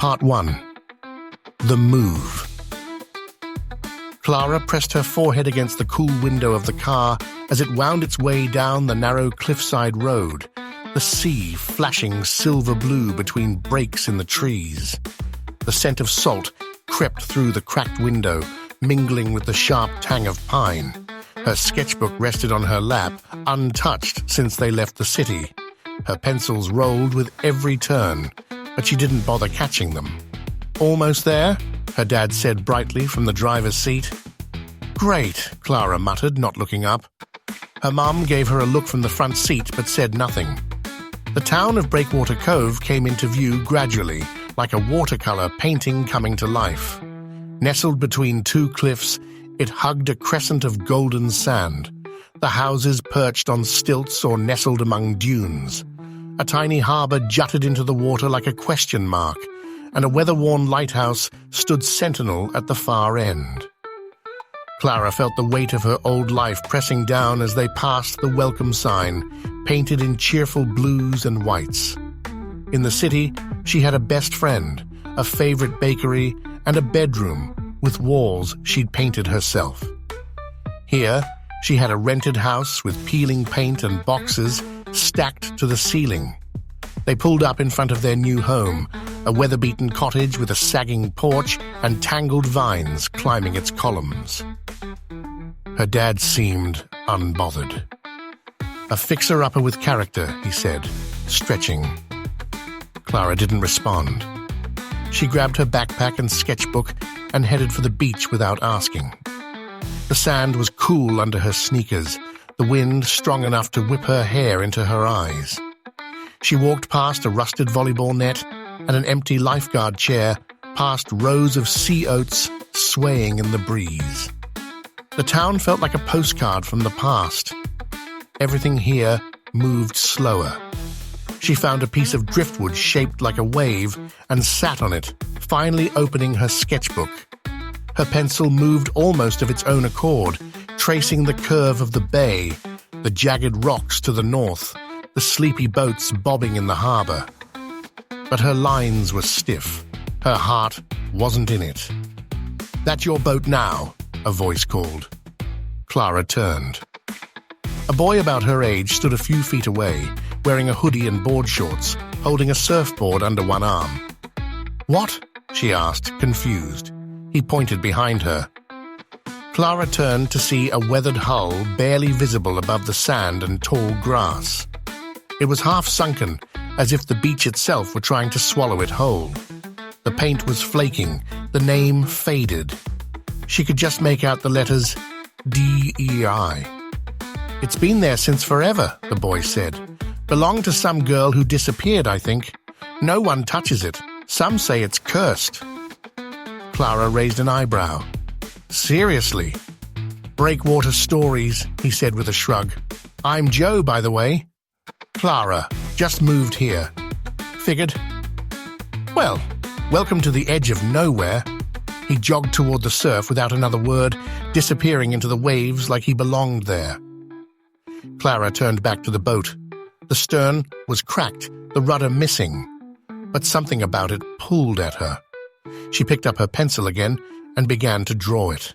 Part 1. The Move. Clara pressed her forehead against the cool window of the car as it wound its way down the narrow cliffside road, the sea flashing silver blue between breaks in the trees. The scent of salt crept through the cracked window, mingling with the sharp tang of pine. Her sketchbook rested on her lap, untouched since they left the city. Her pencils rolled with every turn, but she didn't bother catching them. "Almost there?" her dad said brightly from the driver's seat. "Great," Clara muttered, not looking up. Her mum gave her a look from the front seat but said nothing. The town of Breakwater Cove came into view gradually, like a watercolor painting coming to life. Nestled between two cliffs, it hugged a crescent of golden sand. The houses perched on stilts or nestled among dunes. A tiny harbor jutted into the water like a question mark, and a weather-worn lighthouse stood sentinel at the far end. Clara felt the weight of her old life pressing down as they passed the welcome sign, painted in cheerful blues and whites. In the city, she had a best friend, a favorite bakery, and a bedroom with walls she'd painted herself. Here, she had a rented house with peeling paint and boxes stacked to the ceiling. They pulled up in front of their new home, a weather-beaten cottage with a sagging porch and tangled vines climbing its columns. Her dad seemed unbothered. "A fixer-upper with character," he said, stretching. Clara didn't respond. She grabbed her backpack and sketchbook and headed for the beach without asking. The sand was cool under her sneakers, the wind strong enough to whip her hair into her eyes. She walked past a rusted volleyball net and an empty lifeguard chair, past rows of sea oats swaying in the breeze. The town felt like a postcard from the past. Everything here moved slower. She found a piece of driftwood shaped like a wave and sat on it, finally opening her sketchbook. Her pencil moved almost of its own accord, tracing the curve of the bay, the jagged rocks to the north, the sleepy boats bobbing in the harbor. But her lines were stiff. Her heart wasn't in it. "That's your boat now," a voice called. Clara turned. A boy about her age stood a few feet away, wearing a hoodie and board shorts, holding a surfboard under one arm. "What?" she asked, confused. He pointed behind her. Clara turned to see a weathered hull barely visible above the sand and tall grass. It was half sunken, as if the beach itself were trying to swallow it whole. The paint was flaking, the name faded. She could just make out the letters D-E-I. "It's been there since forever," the boy said. "Belonged to some girl who disappeared, I think. No one touches it. Some say it's cursed." Clara raised an eyebrow. "Seriously?" "Breakwater stories," he said with a shrug. "I'm Joe, by the way." "Clara, just moved here." "Figured." "Well, welcome to the edge of nowhere." He jogged toward the surf without another word, disappearing into the waves like he belonged there. Clara turned back to the boat. The stern was cracked, the rudder missing, but something about it pulled at her. She picked up her pencil again and began to draw it.